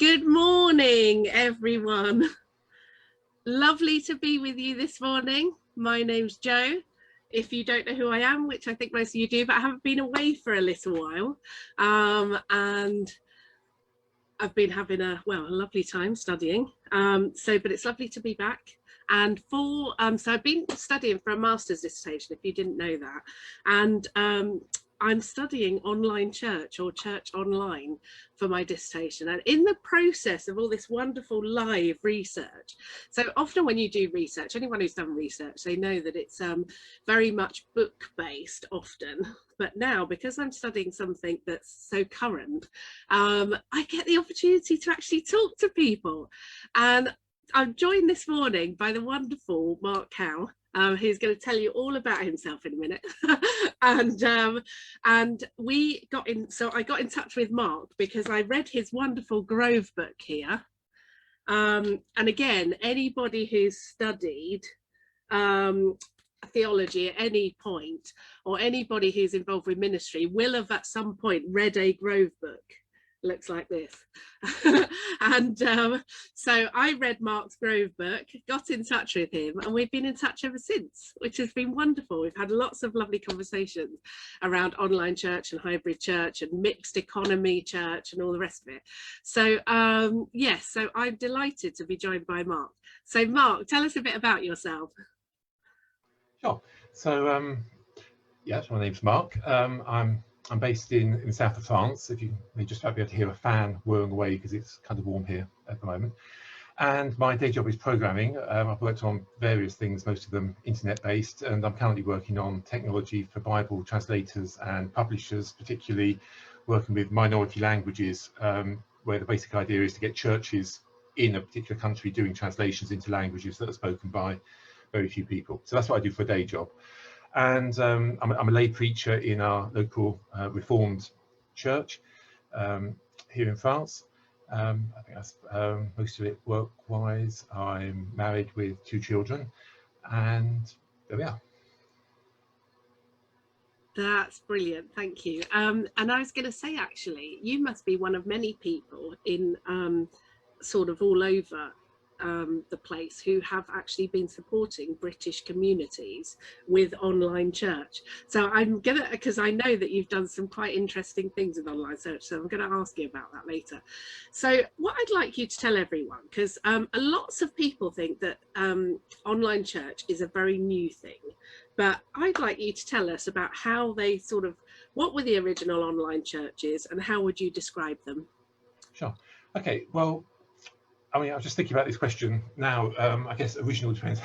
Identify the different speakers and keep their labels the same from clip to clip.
Speaker 1: Good morning, everyone. Lovely to be with you this morning. My name's Jo. If you don't know who I am, which I think most of you do, but I haven't been away for a little while. And I've been having a lovely time studying. But it's lovely to be back. And so I've been studying for a master's dissertation, if you didn't know that. And I'm studying online church or church online for my dissertation, and in the process of all this wonderful live research. So often when you do research, anyone who's done research, they know that it's very much book based often, but now because I'm studying something that's so current, I get the opportunity to actually talk to people. And I'm joined this morning by the wonderful Mark Howe, who's going to tell you all about himself in a minute. and we got in, so I got in touch with Mark because I read his wonderful Grove book here. And again, anybody who's studied theology at any point, or anybody who's involved with ministry, will have at some point read a Grove book. Looks like this. And so I read Mark's Grove book, got in touch with him, and we've been in touch ever since, which has been wonderful. We've had lots of lovely conversations around online church and hybrid church and mixed economy church and all the rest of it. So yes, so I'm delighted to be joined by Mark. So Mark, tell us a bit about yourself.
Speaker 2: Sure. So yes, my name's Mark. I'm based in the south of France. If you may just about be able to hear a fan whirring away because it's kind of warm here at the moment. And my day job is programming. I've worked on various things, most of them internet based, and I'm currently working on technology for Bible translators and publishers, particularly working with minority languages, where the basic idea is to get churches in a particular country doing translations into languages that are spoken by very few people. So that's what I do for a day job. And I'm a lay preacher in our local Reformed church here in France. I think that's most of it work-wise. I'm married with 2 children, and there we are.
Speaker 1: That's brilliant, thank you. And I was going to say, actually, you must be one of many people in sort of all over the place who have actually been supporting British communities with online church. So I'm gonna, because I know that you've done some quite interesting things with online church, so I'm going to ask you about that later. So what I'd like you to tell everyone, because lots of people think that online church is a very new thing, but I'd like you to tell us about how they sort of, what were the original online churches and how would you describe them?
Speaker 2: Sure. Okay, well, I mean, I was just thinking about this question now. I guess original depends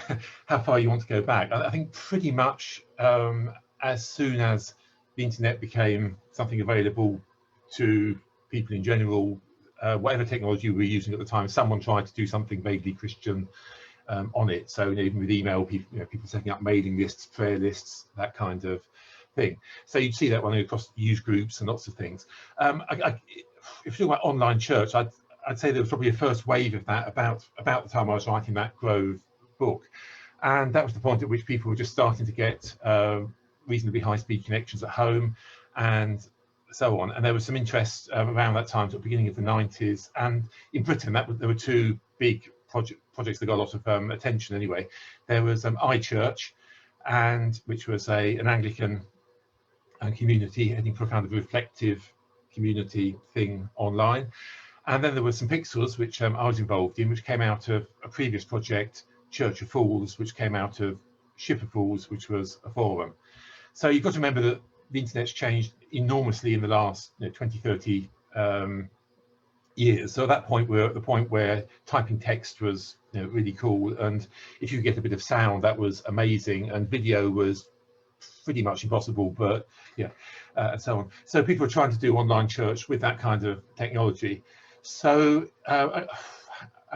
Speaker 2: how far you want to go back. I think pretty much as soon as the internet became something available to people in general, whatever technology we were using at the time, someone tried to do something vaguely Christian on it. So even with email, people setting up mailing lists, prayer lists, that kind of thing. So you'd see that running across youth groups and lots of things. If you're talking about online church, I'd say there was probably a first wave of that about the time I was writing that Grove book. And that was the point at which people were just starting to get reasonably high-speed connections at home and so on. And there was some interest around that time, at the beginning of the 90s. And in Britain, there were 2 big projects that got a lot of attention anyway. There was iChurch, which was an Anglican community heading for a kind of reflective community thing online. And then there were some Pixels, which I was involved in, which came out of a previous project, Church of Fools, which came out of Ship of Fools, which was a forum. So you've got to remember that the internet's changed enormously in the last 20, 30 years. So at that point, we're at the point where typing text was really cool. And if you get a bit of sound, that was amazing. And video was pretty much impossible, but yeah, and so on. So people are trying to do online church with that kind of technology. So, I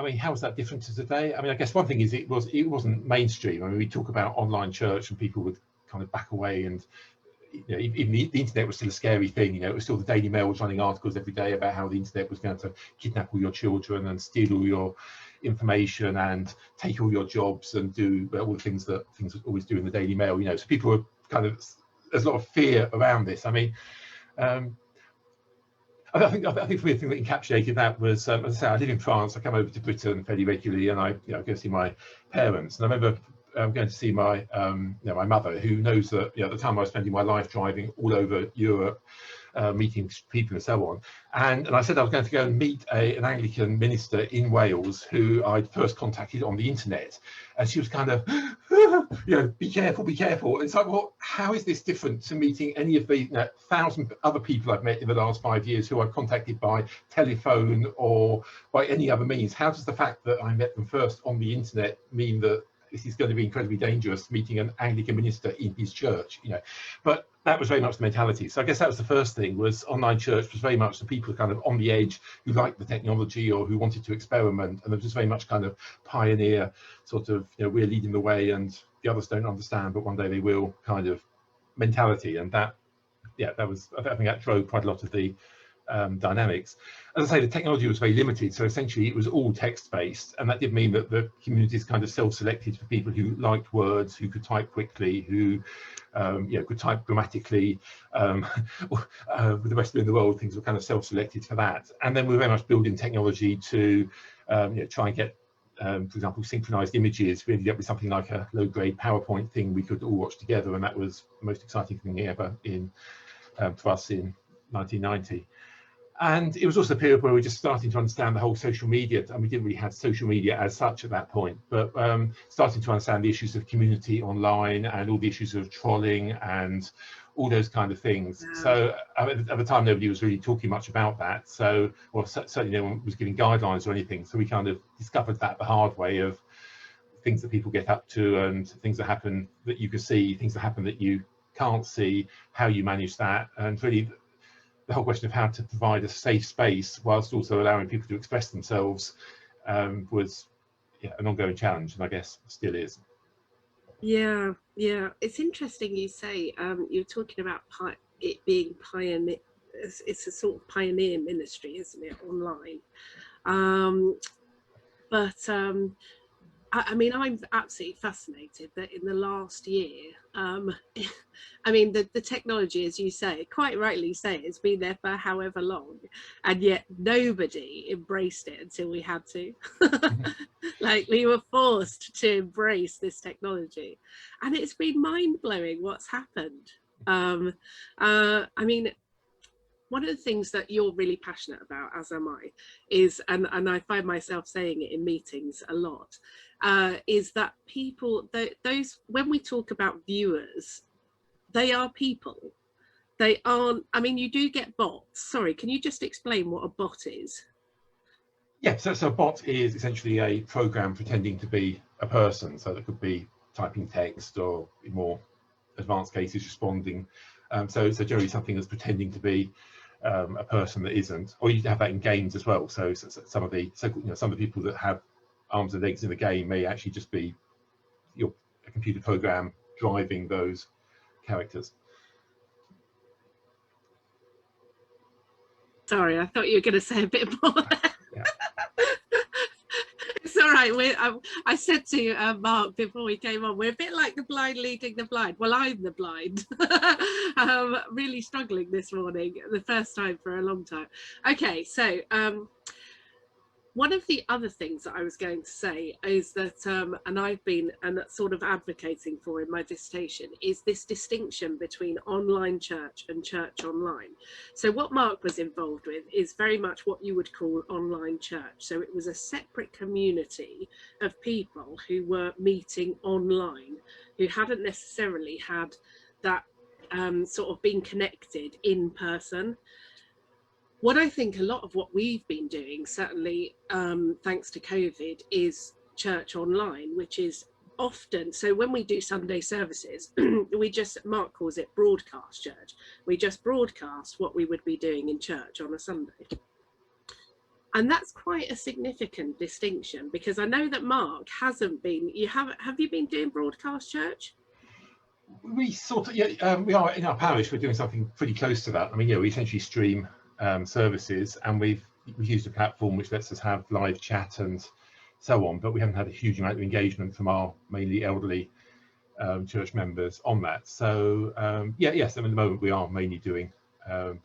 Speaker 2: mean, how is that different to today? I mean, I guess one thing is it wasn't mainstream. I mean, we talk about online church and people would kind of back away, and even the internet was still a scary thing. It was still the Daily Mail was running articles every day about how the internet was going to kidnap all your children and steal all your information and take all your jobs and do all the things that always do in the Daily Mail. So people were kind of, there's a lot of fear around this. I mean, I think for me, the thing that encapsulated that was, as I say, I live in France. I come over to Britain fairly regularly, and I go see my parents. And I remember going to see my my mother, who knows that at the time I was spending my life driving all over Europe, meeting people and so on. And I said I was going to go and meet an Anglican minister in Wales who I'd first contacted on the internet. And she was kind of, be careful, be careful. It's like, well, how is this different to meeting any of the 1,000 other people I've met in the last 5 years who I've contacted by telephone or by any other means? How does the fact that I met them first on the internet mean that this is going to be incredibly dangerous, meeting an Anglican minister in his church, But that was very much the mentality. So I guess that was the first thing, was online church was very much the people kind of on the edge who liked the technology or who wanted to experiment, and it was just very much kind of pioneer sort of, we're leading the way and the others don't understand, but one day they will kind of mentality. And that, that was, I think that drove quite a lot of the dynamics. As I say, the technology was very limited, so essentially it was all text-based, and that did mean that the communities kind of self-selected for people who liked words, who could type quickly, who could type grammatically. With the rest of the world, things were kind of self-selected for that. And then we were very much building technology to try and get, for example, synchronized images. We ended up with something like a low-grade PowerPoint thing we could all watch together, and that was the most exciting thing ever for us in 1990. And it was also a period where we were just starting to understand the whole social media, and we didn't really have social media as such at that point, but starting to understand the issues of community online and all the issues of trolling and all those kind of things. Yeah. So at the time, nobody was really talking much about that. So, well, certainly no one was giving guidelines or anything. So we kind of discovered that the hard way, of things that people get up to and things that happen that you can see, things that happen that you can't see, how you manage that, and really the whole question of how to provide a safe space whilst also allowing people to express themselves was an ongoing challenge, and I guess still is.
Speaker 1: Yeah, it's interesting you say you're talking about it being pioneer. It's a sort of pioneer ministry, isn't it, online? I mean, I'm absolutely fascinated that in the last year, I mean, the technology, as you say, quite rightly say, it's been there for however long, and yet nobody embraced it until we had to. Like, we were forced to embrace this technology, and it's been mind-blowing what's happened. I mean, one of the things that you're really passionate about, as am I, is, and I find myself saying it in meetings a lot, is that people, those, when we talk about viewers, they are people. They aren't, I mean, you do get bots. Sorry, can you just explain what a bot is?
Speaker 2: Yeah, so a bot is essentially a program pretending to be a person. So that could be typing text, or in more advanced cases, responding. So generally something that's pretending to be a person that isn't, or you have that in games as well. So some of the some of the people that have arms and legs in the game may actually just be a computer program driving those characters.
Speaker 1: Sorry, I thought you were going to say a bit more.
Speaker 2: Yeah.
Speaker 1: It's all right. I said to Mark before we came on, we're a bit like the blind leading the blind. Well, I'm the blind. I'm really struggling this morning, the first time for a long time. Okay, so one of the other things that I was going to say is that, and I've been sort of advocating for in my dissertation, is this distinction between online church and church online. So what Mark was involved with is very much what you would call online church. So it was a separate community of people who were meeting online, who hadn't necessarily had that sort of been connected in person. What I think a lot of what we've been doing, certainly thanks to COVID, is church online, which is often, so when we do Sunday services, Mark calls it broadcast church. We just broadcast what we would be doing in church on a Sunday. And that's quite a significant distinction, because I know that Mark hasn't been, have you been doing broadcast church?
Speaker 2: We sort of, we are in our parish, we're doing something pretty close to that. I mean, we essentially stream services, and we've used a platform which lets us have live chat and so on, but we haven't had a huge amount of engagement from our mainly elderly church members on that. So yes, I mean, at the moment we are mainly doing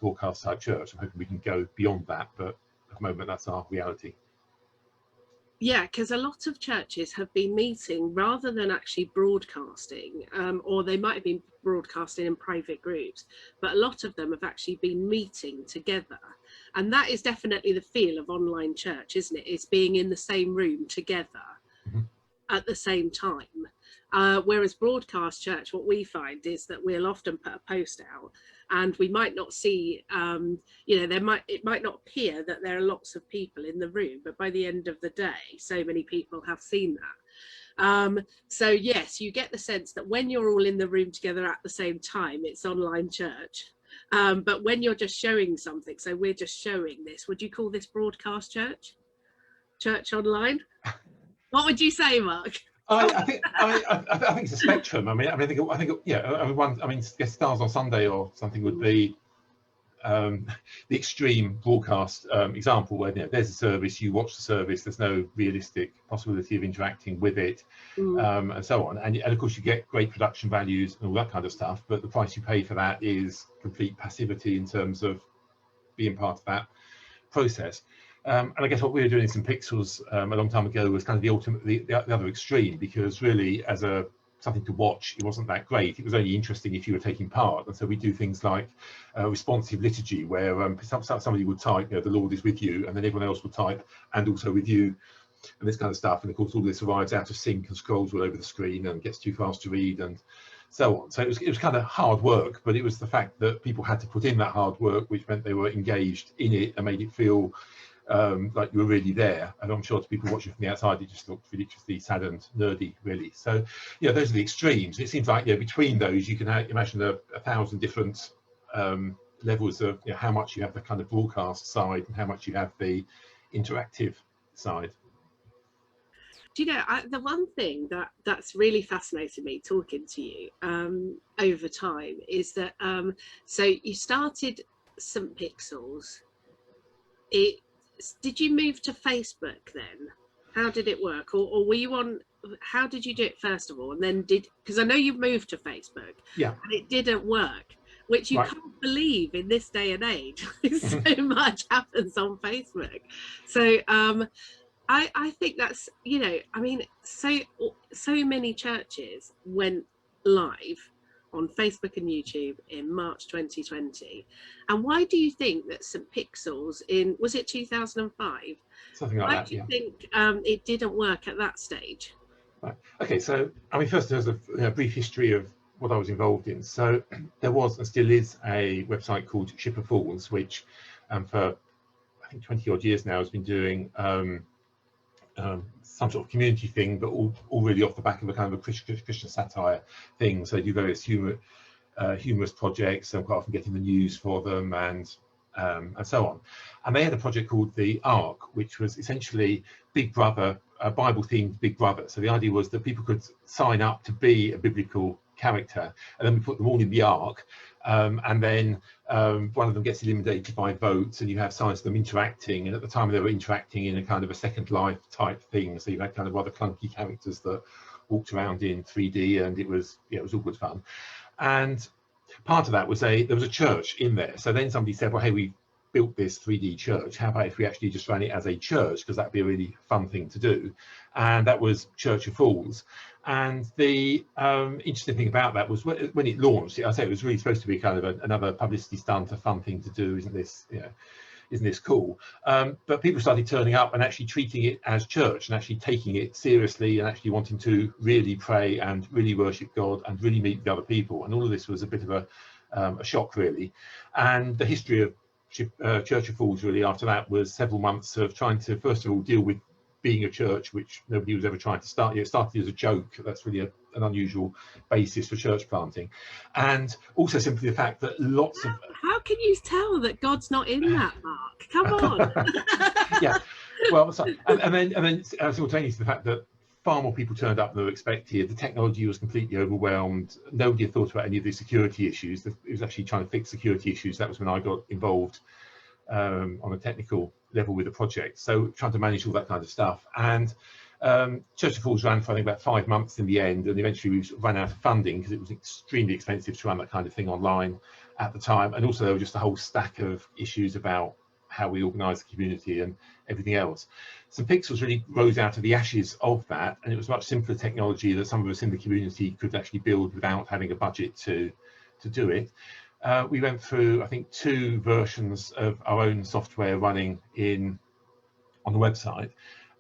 Speaker 2: broadcast type church. I'm hoping we can go beyond that, but at the moment that's our reality.
Speaker 1: Yeah, because a lot of churches have been meeting rather than actually broadcasting, or they might have been broadcasting in private groups, but a lot of them have actually been meeting together. And that is definitely the feel of online church, isn't it? It's being in the same room together at the same time. Whereas broadcast church, what we find is that we'll often put a post out and we might not see, you know, it might not appear that there are lots of people in the room, but by the end of the day, so many people have seen that. So yes, you get the sense that when you're all in the room together at the same time, it's online church. But when you're just showing something, so we're just showing this, would you call this broadcast church? Church online? What would you say, Mark?
Speaker 2: I think it's a spectrum. I think yeah. Guess Stars on Sunday or something would be the extreme broadcast example where, you know, there's a service, you watch the service, there's no realistic possibility of interacting with it, and so on. And of course you get great production values and all that kind of stuff, but the price you pay for that is complete passivity in terms of being part of that process. And I guess what we were doing in St Pixels a long time ago was kind of the other extreme, because really as something to watch, it wasn't that great. It was only interesting if you were taking part. And so we do things like responsive liturgy, where somebody would type, you know, the Lord is with you, and then everyone else would type, and also with you, and this kind of stuff. And of course all this arrives out of sync and scrolls all over the screen and gets too fast to read and so on. So it was kind of hard work, but it was the fact that people had to put in that hard work, which meant they were engaged in it and made it feel like you were really there. And I'm sure to people watching from the outside, it just looked ridiculously sad and nerdy, really. So, yeah, those are the extremes. It seems like, yeah, between those, you can imagine a 1,000 different levels of, you know, how much you have the kind of broadcast side and how much you have the interactive side.
Speaker 1: Do you know, the one thing that's really fascinated me talking to you over time is that, so you started St Pixels. Did you move to Facebook then? How did it work? Or were you on, how did you do it first of all? And then because I know you moved to Facebook,
Speaker 2: yeah,
Speaker 1: and it didn't work, which you can't believe in this day and age. So much happens on Facebook. So I think that's, you know, I mean, so many churches went live on Facebook and YouTube in March 2020. And why do you think that St Pixels was it 2005?
Speaker 2: Something like that,
Speaker 1: Why do you think it didn't work at that stage?
Speaker 2: Right. Okay, so I mean, first there's a brief history of what I was involved in. So there was and still is a website called Ship of Fools, which for I think 20 odd years now has been doing some sort of community thing, but all really off the back of a kind of a Christian satire thing. So they do various humorous projects, and quite often getting the news for them, and so on. And they had a project called the Ark, which was essentially Big Brother, a Bible-themed Big Brother. So the idea was that people could sign up to be a biblical character, and then we put them all in the Ark, and then one of them gets eliminated by votes, and you have signs of them interacting. And at the time they were interacting in a kind of a Second Life type thing, so you had kind of rather clunky characters that walked around in 3D, and it was all good fun. And part of that was there was a church in there. So then somebody said, well, hey, we built this 3D church, how about if we actually just ran it as a church, because that'd be a really fun thing to do. And that was Church of Fools. And the interesting thing about that was when it launched, I say it was really supposed to be kind of another publicity stunt, a fun thing to do. Isn't this cool? But people started turning up and actually treating it as church, and actually taking it seriously, and actually wanting to really pray and really worship God and really meet with other people. And all of this was a bit of a shock, really. And the history of Church of Fools really after that was several months of trying to first of all deal with being a church, which nobody was ever trying to start. It started as a joke. That's really an unusual basis for church planting. And also simply the fact that
Speaker 1: how can you tell that God's not in that, Mark? Come on.
Speaker 2: Yeah, well, and then simultaneously the fact that far more people turned up than they were expected. The technology was completely overwhelmed. Nobody had thought about any of the security issues. It was actually trying to fix security issues. That was when I got involved on a technical level with the project. So trying to manage all that kind of stuff. And Church of Fools ran for I think about 5 months in the end, and eventually we ran out of funding because it was extremely expensive to run that kind of thing online. at the time, and also there were just a whole stack of issues about how we organise the community and everything else. So Pixels really rose out of the ashes of that, and it was much simpler technology that some of us in the community could actually build without having a budget to do it. We went through, I think, 2 versions of our own software running on the website,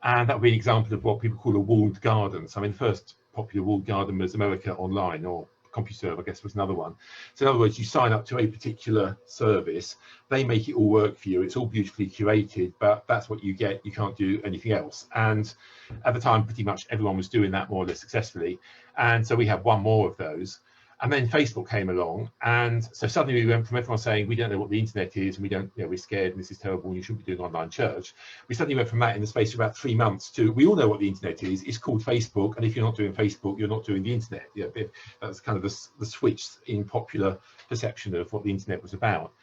Speaker 2: and that would be an example of what people call a walled garden. So I mean, the first popular walled garden was America Online, or CompuServe, I guess, was another one. So in other words, you sign up to a particular service, they make it all work for you, it's all beautifully curated, but that's what you get, you can't do anything else. And at the time, pretty much everyone was doing that more or less successfully, and so we had one more of those. And then Facebook came along, and so suddenly we went from everyone saying we don't know what the internet is, and we don't, we're scared, and this is terrible, and you shouldn't be doing online church. We suddenly went from that in the space of about 3 months to we all know what the internet is. It's called Facebook, and if you're not doing Facebook, you're not doing the internet. That's kind of the switch in popular perception of what the internet was about.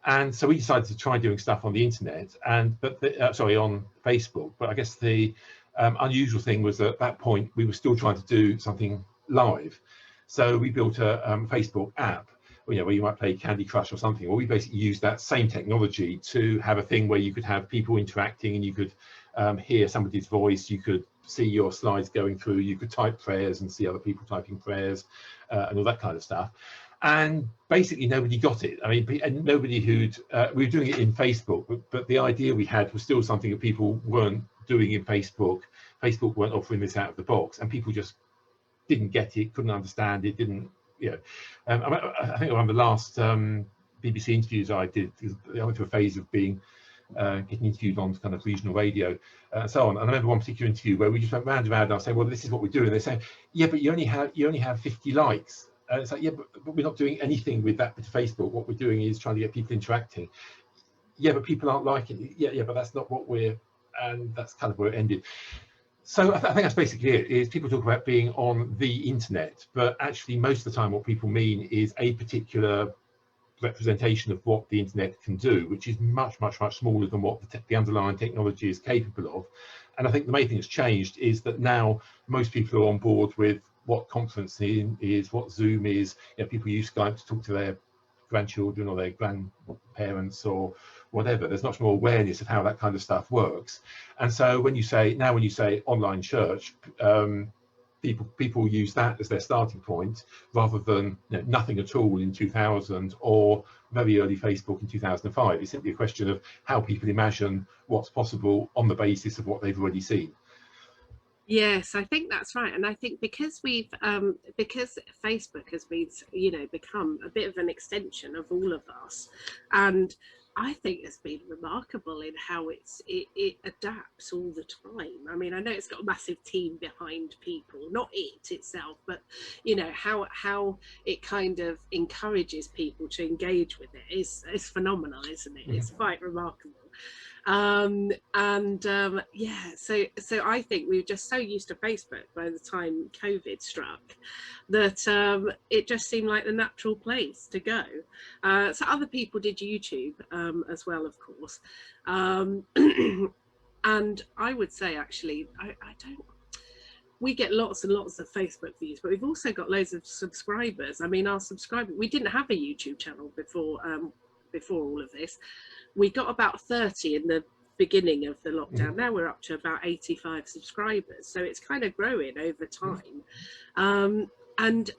Speaker 2: And so we decided to try doing stuff on the internet, on Facebook. But I guess the unusual thing was that at that point we were still trying to do something live. So we built a Facebook app, where you might play Candy Crush or something, or we basically used that same technology to have a thing where you could have people interacting, and you could hear somebody's voice, you could see your slides going through, you could type prayers and see other people typing prayers, and all that kind of stuff. And basically nobody got it. I mean, and nobody we were doing it in Facebook, but the idea we had was still something that people weren't doing in Facebook. Facebook weren't offering this out of the box, and people just didn't get it, couldn't understand it, didn't, I think one of the last BBC interviews I did, I went through a phase of getting interviewed on kind of regional radio and so on. And I remember one particular interview where we just went round and round, and I was saying, well, this is what we're doing. They say, yeah, but you only have 50 likes. And it's like, yeah, but we're not doing anything with that with Facebook. What we're doing is trying to get people interacting. Yeah, but people aren't liking it. Yeah, but that's not what and that's kind of where it ended. So I think that's basically it, is people talk about being on the internet, but actually most of the time what people mean is a particular representation of what the internet can do, which is much, much, much smaller than what the underlying technology is capable of. And I think the main thing that's changed is that now most people are on board with what conferencing is, what Zoom is. People use Skype to talk to their grandchildren or their grandparents or whatever. There's much more awareness of how that kind of stuff works. And so when you say online church, people use that as their starting point rather than nothing at all in 2000 or very early Facebook in 2005. It's simply a question of how people imagine what's possible on the basis of what they've already seen.
Speaker 1: Yes, I think that's right. And I think because because Facebook has been, become a bit of an extension of all of us, and I think it's been remarkable in how it adapts all the time. I mean, I know it's got a massive team behind people, not it itself, but how it kind of encourages people to engage with it is phenomenal, isn't it? It's quite remarkable. So I think we were just so used to Facebook by the time COVID struck that it just seemed like the natural place to go. So other people did YouTube as well, of course, and I would say actually we get lots and lots of Facebook views, but we've also got loads of subscribers. I mean, we didn't have a YouTube channel before all of this. We got about 30 in the beginning of the lockdown. Now we're up to about 85 subscribers, so it's kind of growing over time. And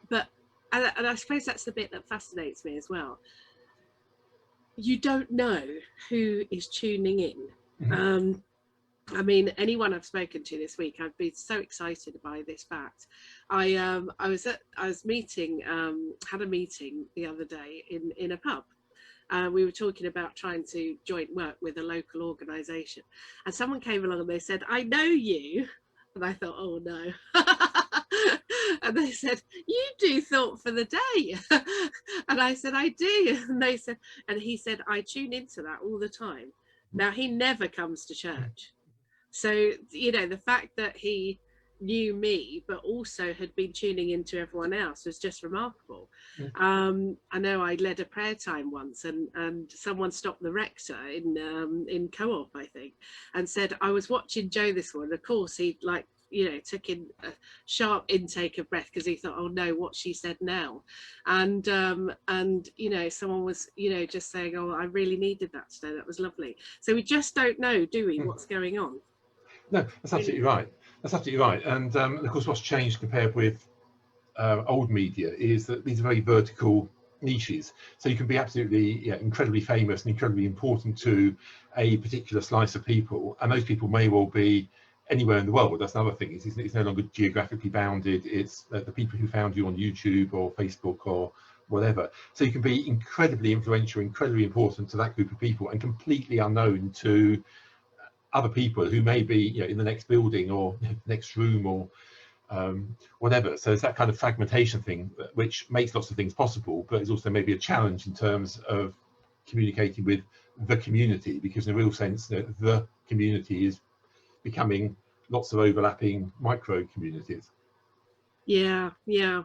Speaker 1: I suppose that's the bit that fascinates me as well. You don't know who is tuning in. I mean, anyone I've spoken to this week, I've been so excited by this fact. I had a meeting the other day in a pub. We were talking about trying to joint work with a local organisation, and someone came along and they said, "I know you," and I thought, "Oh no." And they said, "You do Thought for the Day," and I said, "I do," and they said, and he said, "I tune into that all the time." Now he never comes to church, so the fact that he knew me but also had been tuning into everyone else was just remarkable. I know I led a prayer time once, and someone stopped the rector in Co-op, I think, and said, "I was watching Joe this morning." Of course, he you know, took in a sharp intake of breath because he thought, oh no, what she said now. And you know, someone was, you know, just saying, oh, I really needed that today, that was lovely. So we just don't know, do we, what's going on?
Speaker 2: No, that's absolutely right. That's absolutely right. And of course, what's changed compared with old media is that these are very vertical niches. So you can be absolutely incredibly famous and incredibly important to a particular slice of people, and those people may well be anywhere in the world. That's another thing. It's no longer geographically bounded. It's the people who found you on YouTube or Facebook or whatever. So you can be incredibly influential, incredibly important to that group of people, and completely unknown to other people who may be, you know, in the next building or next room or whatever. So it's that kind of fragmentation thing which makes lots of things possible, but it's also maybe a challenge in terms of communicating with the community, because in a real sense, you know, the community is becoming lots of overlapping micro communities.
Speaker 1: Yeah, yeah.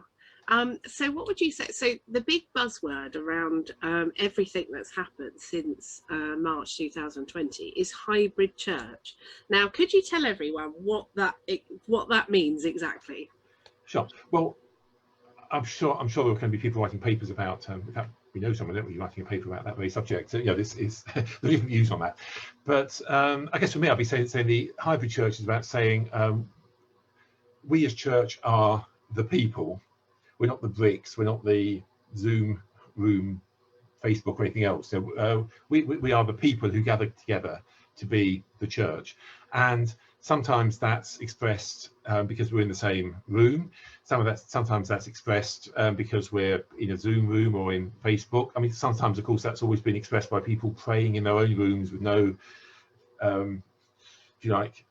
Speaker 1: So what would you say? So the big buzzword around everything that's happened since March 2020 is hybrid church. Now, could you tell everyone what that means exactly?
Speaker 2: Sure. Well, I'm sure there are going to be people writing papers about. In fact, we know someone, don't we, writing a paper about that very subject. So, yeah, this is there are different views on that. But I guess for me, I'd be saying the hybrid church is about saying we as church are the people. We're not the bricks. We're not the Zoom room, Facebook, or anything else. So we are the people who gather together to be the church, and sometimes that's expressed because we're in the same room. Sometimes that's expressed because we're in a Zoom room or in Facebook. I mean, sometimes, of course, that's always been expressed by people praying in their own rooms with no, if you like,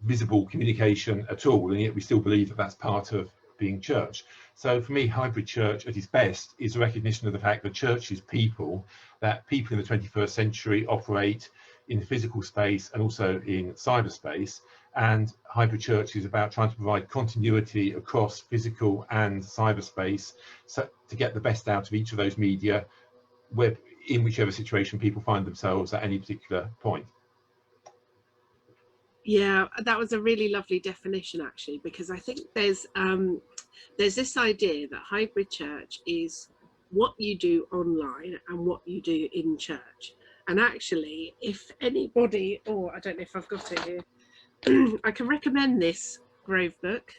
Speaker 2: visible communication at all, and yet we still believe that that's part of being church. So for me, hybrid church at its best is a recognition of the fact that church is people, that people in the 21st century operate in the physical space and also in cyberspace, and hybrid church is about trying to provide continuity across physical and cyberspace, so to get the best out of each of those media, where in whichever situation people find themselves at any particular point.
Speaker 1: Yeah, that was a really lovely definition, actually, because I think there's this idea that hybrid church is what you do online and what you do in church. And actually, if anybody, or I don't know if I've got it here, I can recommend this Grove book.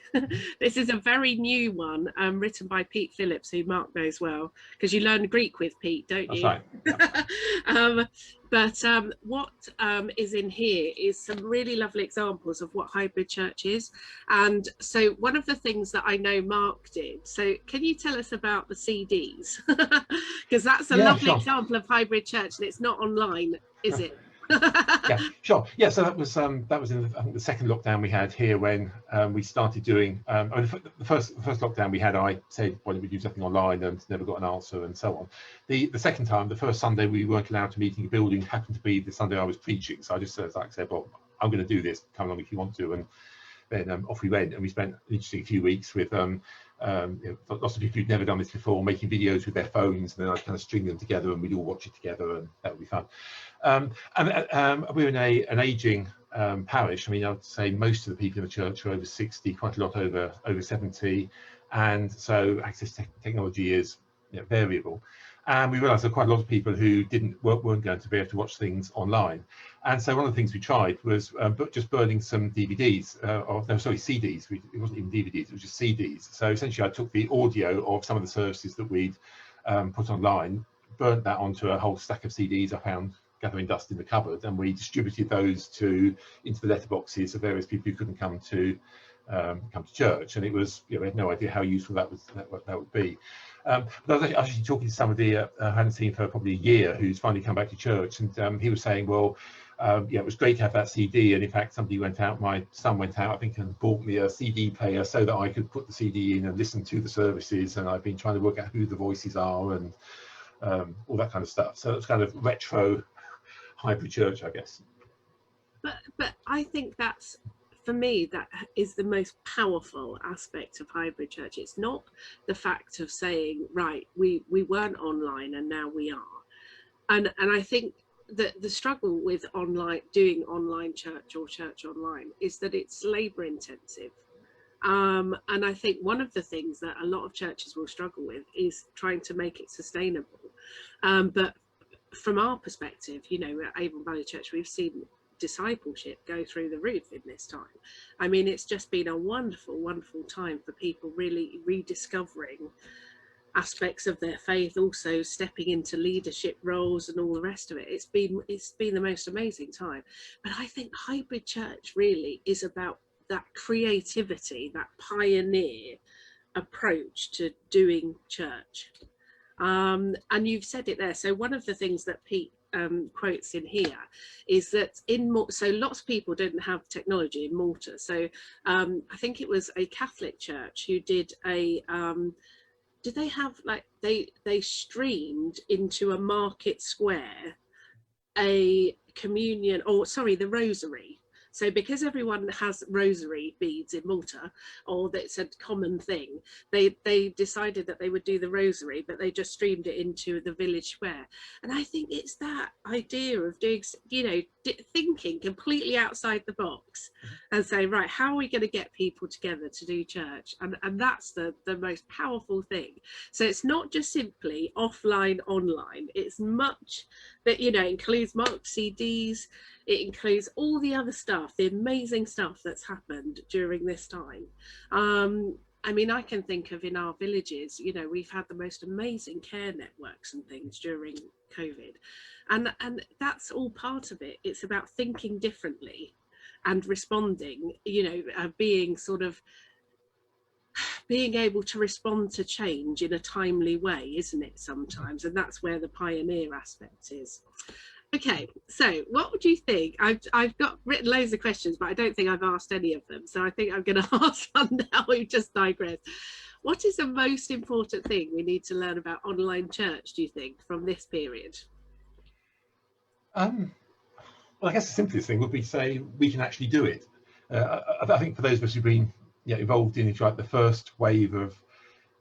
Speaker 1: This is a very new one, written by Pete Phillips, who Mark knows well, because you learn Greek with Pete, don't you?
Speaker 2: That's right. Yeah.
Speaker 1: But what is in here is some really lovely examples of what hybrid church is. And so one of the things that I know Mark did, so can you tell us about the CDs? Because that's a lovely example of hybrid church, and it's not online, is it?
Speaker 2: Yeah, sure. Yeah, so that was in I think the second lockdown we had here, when we started doing I mean, the first lockdown we had, I said, why don't we do something online, and never got an answer, and so on. The second time, the first Sunday we weren't allowed to meet in a building, happened to be the Sunday I was preaching, so I just said, well, I'm going to do this, come along if you want to. And then off we went, and we spent an interesting few weeks with you know, lots of people who'd never done this before, making videos with their phones, and then I'd kind of string them together and we'd all watch it together, and that would be fun. And we're in an aging parish. I mean, I would say most of the people in the church are over 60, quite a lot over 70, and so access to technology is, you know, variable. And we realised there were quite a lot of people who weren't going to be able to watch things online. And so one of the things we tried was just burning some DVDs, CDs. It wasn't even DVDs, it was just CDs. So essentially I took the audio of some of the services that we'd put online, burnt that onto a whole stack of CDs I found gathering dust in the cupboard, and we distributed those into the letterboxes of various people who couldn't come to church. And it was, you know, we had no idea how useful that would be. But I was actually talking to somebody I hadn't seen for probably a year, who's finally come back to church, and he was saying, well, yeah, it was great to have that CD, and in fact my son went out, I think, and bought me a CD player so that I could put the CD in and listen to the services, and I've been trying to work out who the voices are and all that kind of stuff. So it's kind of retro hybrid church, I guess.
Speaker 1: But I think that's, for me, that is the most powerful aspect of hybrid church. It's not the fact of saying, right, we weren't online and now we are. And I think that the struggle with doing online church or church online is that it's labor intensive. And I think one of the things that a lot of churches will struggle with is trying to make it sustainable. But from our perspective, you know, at Avon Valley Church, we've seen discipleship go through the roof in this time. I mean, it's just been a wonderful, wonderful time for people really rediscovering aspects of their faith, also stepping into leadership roles and all the rest of it. It's been the most amazing time. But I think hybrid church really is about that creativity, that pioneer approach to doing church. And you've said it there. So one of the things that Pete quotes in here is that so lots of people didn't have technology in Malta. So I think it was a Catholic church who did a did they have like they streamed into a market square a communion, or sorry, the rosary. So because everyone has rosary beads in Malta, or that's a common thing, they decided that they would do the rosary, but they just streamed it into the village square. And I think it's that idea of doing, you know, thinking completely outside the box and saying, right, how are we going to get people together to do church? And that's the most powerful thing. So it's not just simply offline, online. It's much that, you know, includes Mark's CDs. It includes all the other stuff, the amazing stuff that's happened during this time. I mean, I can think of in our villages, you know, we've had the most amazing care networks and things during COVID. And that's all part of it. It's about thinking differently and responding, you know, being able to respond to change in a timely way, isn't it, sometimes? And that's where the pioneer aspect is. Okay, so what would you think? I've got written loads of questions, but I don't think I've asked any of them. So I think I'm going to ask some now. We've just digressed. What is the most important thing we need to learn about online church, do you think, from this period?
Speaker 2: Well, I guess the simplest thing would be to say we can actually do it. I think for those of us who've been involved in like the first wave of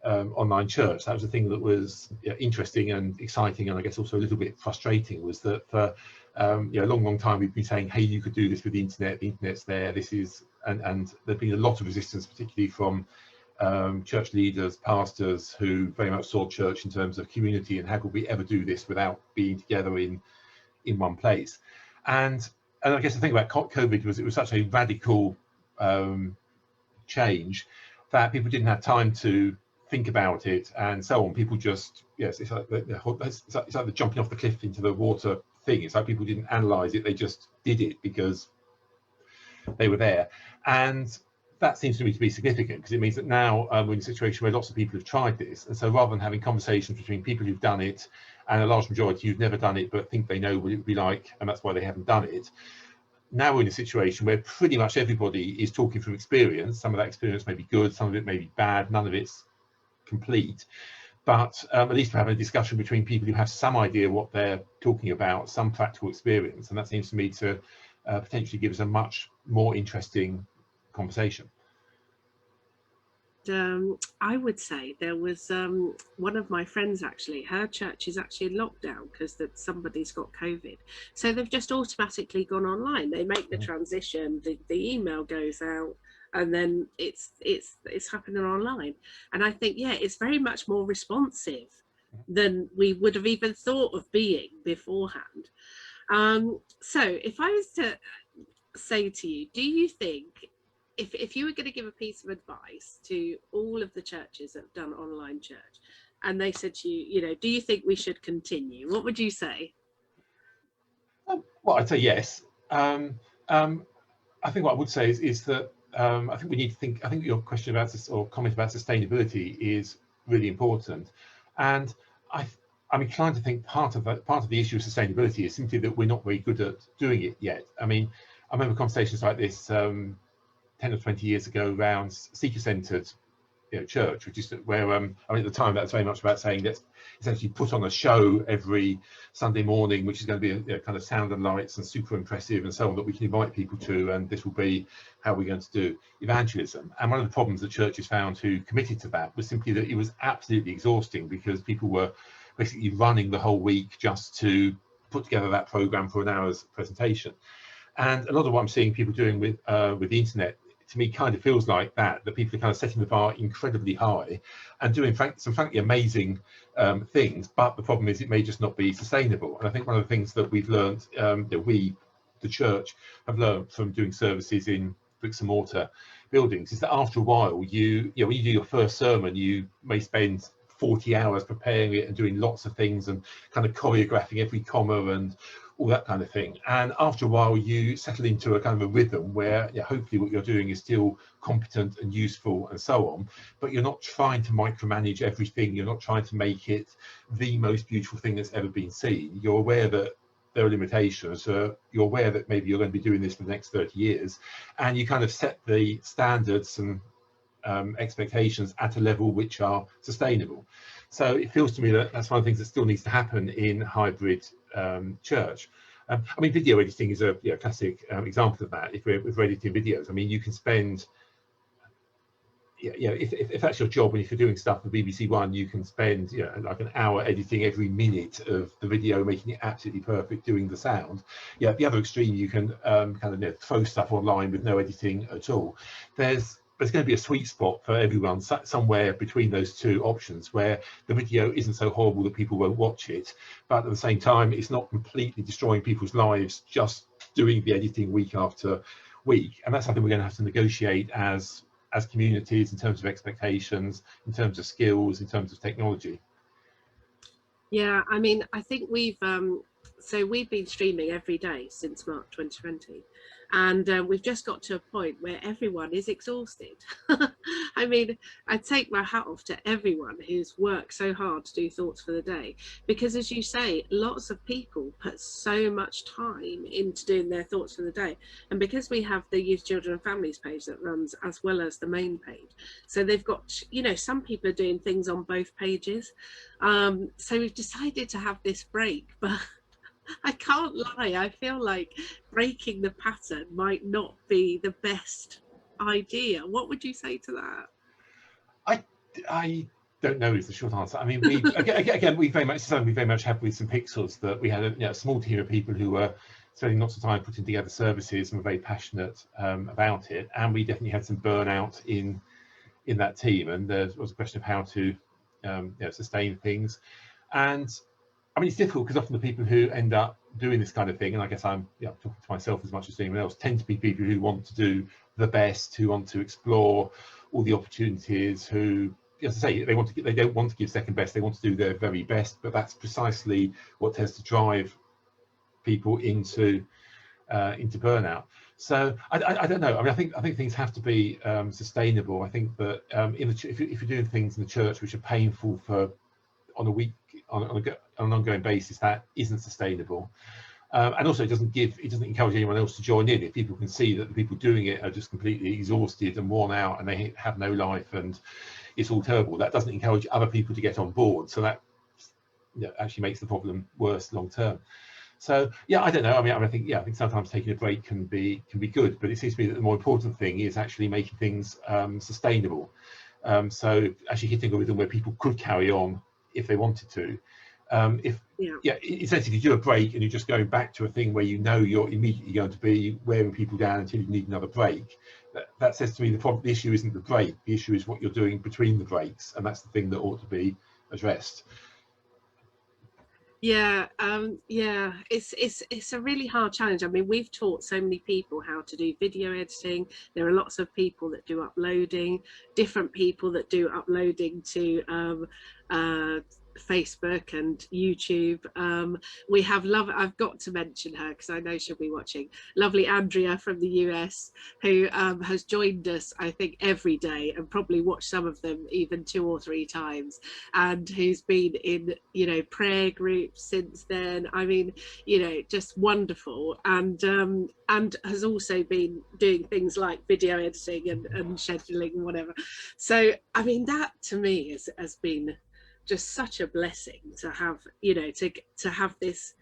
Speaker 2: online church, that was the thing that was interesting and exciting, and I guess also a little bit frustrating, was that for a long time we've been saying, hey, you could do this with the internet's there, this is, and there's been a lot of resistance, particularly from church leaders, pastors, who very much saw church in terms of community and how could we ever do this without being together in one place. And I guess the thing about COVID was it was such a radical change that people didn't have time to think about it and so on. People just, yes, it's like the jumping off the cliff into the water thing. It's like people didn't analyze it, they just did it because they were there. And that seems to me to be significant, because it means that now we're in a situation where lots of people have tried this, and so rather than having conversations between people who've done it and a large majority who've never done it but think they know what it would be like and that's why they haven't done it, now we're in a situation where pretty much everybody is talking from experience. Some of that experience may be good, some of it may be bad, none of it's complete, but at least we're having a discussion between people who have some idea what they're talking about, some practical experience, and that seems to me to potentially give us a much more interesting conversation.
Speaker 1: I would say there was one of my friends, actually, her church is actually in lockdown because that somebody's got COVID, so they've just automatically gone online. They make the transition, the email goes out, and then it's happening online. And I think, yeah, it's very much more responsive than we would have even thought of being beforehand. So if I was to say to you, do you think, if you were going to give a piece of advice to all of the churches that have done online church, and they said to you, you know, do you think we should continue, what would you say?
Speaker 2: Well, I'd say yes. I think what I would say is that I think we need to think. I think your question about this, or comment about sustainability, is really important, and I'm inclined to think part of the issue of sustainability is simply that we're not very good at doing it yet. I mean, I remember conversations like this 10 or 20 years ago around seeker-centered church, which is where I mean, at the time that was very much about saying let's essentially put on a show every Sunday morning, which is going to be kind of sound and lights and super impressive and so on, that we can invite people to, and this will be how we're going to do evangelism. And one of the problems that churches found who committed to that was simply that it was absolutely exhausting, because people were basically running the whole week just to put together that program for an hour's presentation. And a lot of what I'm seeing people doing with the internet to me kind of feels like that people are kind of setting the bar incredibly high and doing some frankly amazing things, but the problem is it may just not be sustainable. And I think one of the things that we've learned, that we, the church, have learned from doing services in bricks and mortar buildings, is that after a while, when you do your first sermon, you may spend 40 hours preparing it and doing lots of things and kind of choreographing every comma and all that kind of thing. And after a while, you settle into a kind of a rhythm where hopefully what you're doing is still competent and useful and so on, but you're not trying to micromanage everything. You're not trying to make it the most beautiful thing that's ever been seen. You're aware that there are limitations. You're aware that maybe you're going to be doing this for the next 30 years, and you kind of set the standards and expectations at a level which are sustainable. So it feels to me that that's one of the things that still needs to happen in hybrid church. I mean, video editing is a classic example of that. If we're editing videos, I mean, you can spend, if that's your job, and if you're doing stuff for BBC One, you can spend like an hour editing every minute of the video, making it absolutely perfect, doing the sound. At the other extreme, you can kind of throw stuff online with no editing at all. There's going to be a sweet spot for everyone somewhere between those two options, where the video isn't so horrible that people won't watch it, but at the same time it's not completely destroying people's lives just doing the editing week after week. And that's something we're going to have to negotiate as communities, in terms of expectations, in terms of skills, in terms of technology.
Speaker 1: Yeah, I mean, I think we've been streaming every day since March 2020, and we've just got to a point where everyone is exhausted. I mean, I take my hat off to everyone who's worked so hard to do Thoughts for the Day, because as you say, lots of people put so much time into doing their Thoughts for the Day, and because we have the Youth, Children and Families page that runs as well as the main page, so they've got, some people are doing things on both pages. So we've decided to have this break, but I can't lie, I feel like breaking the pattern might not be the best idea. What would you say to that?
Speaker 2: I don't know is the short answer. I mean, we again we very much have with some pixels that we had a small team of people who were spending lots of time putting together services and were very passionate about it, and we definitely had some burnout in that team, and there was a question of how to sustain things. And I mean, it's difficult because often the people who end up doing this kind of thing, and I guess I'm talking to myself as much as anyone else, tend to be people who want to do the best, who want to explore all the opportunities, who, as I say, they don't want to give second best, they want to do their very best. But that's precisely what tends to drive people into burnout. So I don't know. I mean, I think things have to be sustainable. I think that if you're doing things in the church which are painful on an ongoing basis, that isn't sustainable. And also it doesn't encourage anyone else to join in. If people can see that the people doing it are just completely exhausted and worn out and they have no life and it's all terrible, that doesn't encourage other people to get on board. So that actually makes the problem worse long term. So I don't know. I mean, I think sometimes taking a break can be good, but it seems to me that the more important thing is actually making things sustainable. So actually hitting a rhythm where people could carry on if they wanted to. Essentially, if you do a break and you're just going back to a thing where you're immediately going to be wearing people down until you need another break, that says to me the issue isn't the break. The issue is what you're doing between the breaks, and that's the thing that ought to be addressed.
Speaker 1: It's a really hard challenge. I mean, we've taught so many people how to do video editing. There are lots of people that do uploading, different people that do uploading to Facebook and YouTube. We have I've got to mention her because I know she'll be watching, lovely Andrea from the US, who has joined us I think every day and probably watched some of them even 2 or 3 times, and who's been in prayer groups since then. I mean, just wonderful, and has also been doing things like video editing and scheduling and whatever. So I mean, that to me has been just such a blessing to have, to have this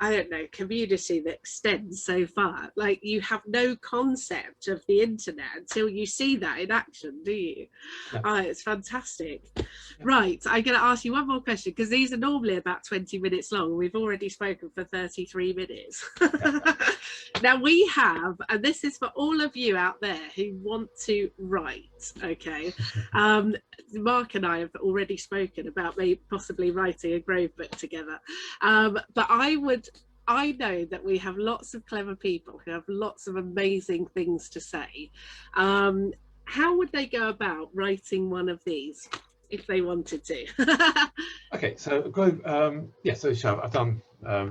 Speaker 1: I don't know, community that extends so far. Like, you have no concept of the internet until you see that in action, do you?
Speaker 2: Yeah.
Speaker 1: Oh, it's fantastic. Yeah. Right, I'm going to ask you one more question, because these are normally about 20 minutes long. We've already spoken for 33 minutes. Yeah. Now we have, and this is for all of you out there who want to write, okay? Mark and I have already spoken about maybe possibly writing a Grove book together. But I know that we have lots of clever people who have lots of amazing things to say. How would they go about writing one of these if they wanted to?
Speaker 2: Okay, so Grove, yeah, so I've done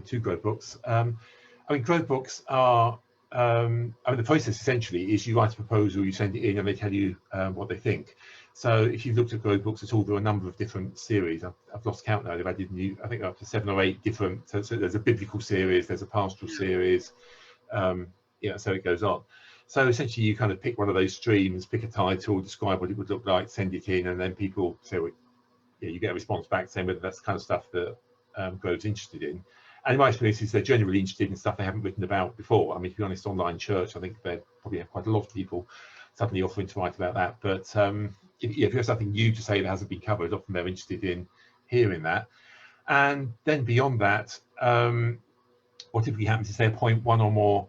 Speaker 2: 2 Grove books. I mean, Grove books are, I mean, the process essentially is you write a proposal, you send it in, and they tell you what they think. So if you've looked at Grove books at all, there are a number of different series. I've lost count now. They've added new, I think, up to 7 or 8 different. So there's a biblical series, there's a pastoral series, yeah, so it goes on. So essentially, you kind of pick one of those streams, pick a title, describe what it would look like, send it in, and then people say, well, yeah, you get a response back saying whether that's the kind of stuff that Grove's interested in. And in my experience is they're generally interested in stuff they haven't written about before. I mean, to be honest, online church, I think they probably have quite a lot of people suddenly offering to write about that. But if you have something new to say that hasn't been covered, often they're interested in hearing that. And then beyond that, what typically happens is they appoint one or more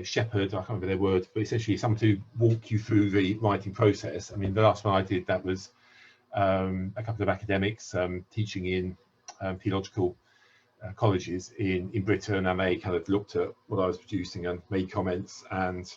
Speaker 2: shepherd, I can't remember their word, but essentially someone to walk you through the writing process. I mean, the last one I did, that was a couple of academics teaching in theological colleges in Britain, and they kind of looked at what I was producing and made comments and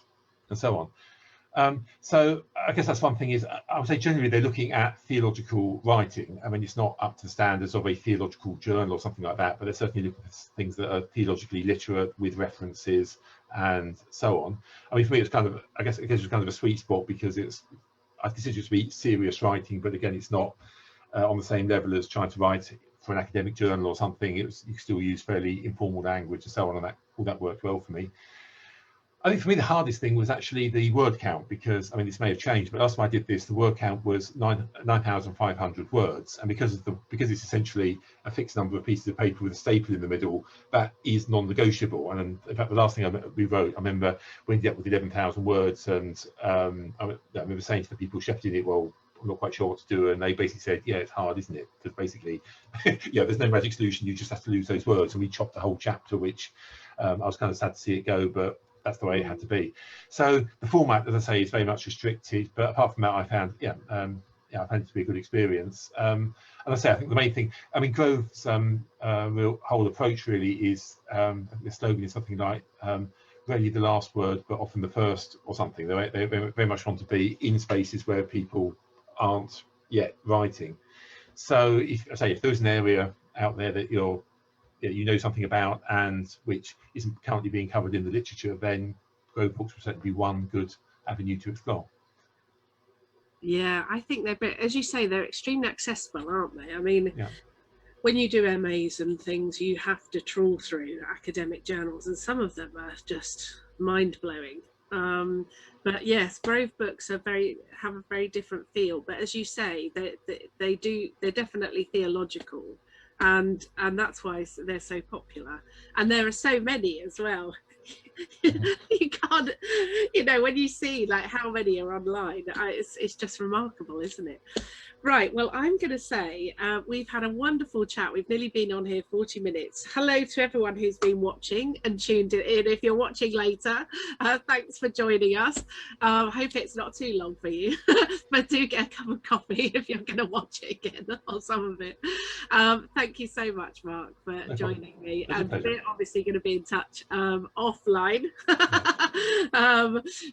Speaker 2: so on. So I guess that's one thing is, I would say generally they're looking at theological writing. I mean, it's not up to the standards of a theological journal or something like that, but they're certainly looking at things that are theologically literate with references and so on. I mean, for me, it's kind of, I guess it's kind of a sweet spot, because I consider it to be serious writing, but again, it's not on the same level as trying to write for an academic journal or something. You can still use fairly informal language and so on, and all that worked well for me. I think for me the hardest thing was actually the word count, because I mean, this may have changed, but last time I did this, the word count was 9,500 words, and because it's essentially a fixed number of pieces of paper with a staple in the middle, that is non-negotiable. And in fact, the last thing we wrote, I remember we ended up with 11,000 words, and I remember saying to the people shepherding it, well, I'm not quite sure what to do, and they basically said, yeah, it's hard, isn't it? Because basically, yeah, there's no magic solution, you just have to lose those words. And we chopped the whole chapter, which I was kind of sad to see it go, but that's the way it had to be. So the format, as I say, is very much restricted, but apart from that, I found, I found it to be a good experience. And I say, I think the main thing, I mean, Grove's real whole approach really is, the slogan is something like, rarely the last word, but often the first, or something. They very much want to be in spaces where people aren't yet writing. So if there's an area out there that you know something about and which isn't currently being covered in the literature, then Grove books will certainly be one good avenue to explore.
Speaker 1: Yeah, I think they're, as you say, they're extremely accessible, aren't they? I mean, yeah. When you do MAs and things, you have to trawl through academic journals, and some of them are just mind-blowing. But yes, Grove books have a very different feel. But as you say, they're definitely theological, and that's why they're so popular. And there are so many as well. You can't, when you see like how many are online, it's just remarkable, isn't it? Right, well, I'm going to say we've had a wonderful chat. We've nearly been on here 40 minutes. Hello to everyone who's been watching and tuned in. If you're watching later, thanks for joining us. I hope it's not too long for you, but do get a cup of coffee if you're going to watch it again, or some of it. Thank you so much, Mark, for joining me. And we're obviously going to be in touch offline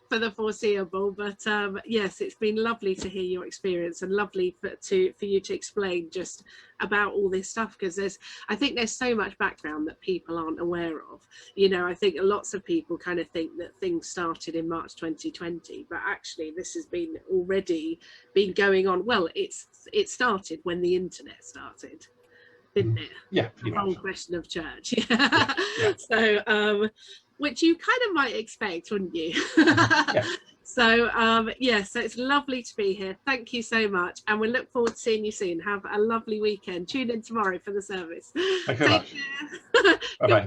Speaker 1: for the foreseeable. But yes, it's been lovely to hear your experience, and lovely for you to explain just about all this stuff, because I think there's so much background that people aren't aware of. I think lots of people kind of think that things started in March 2020, but actually this has been already been going on. Well, it started when the internet started, didn't it?
Speaker 2: Yeah,
Speaker 1: the whole question of church. Yeah. So which you kind of might expect, wouldn't you? Yeah. So yeah, so it's lovely to be here. Thank you so much, and we look forward to seeing you soon. Have a lovely weekend. Tune in tomorrow for the service.
Speaker 2: Thank you very much.
Speaker 1: Care.
Speaker 2: Bye bye.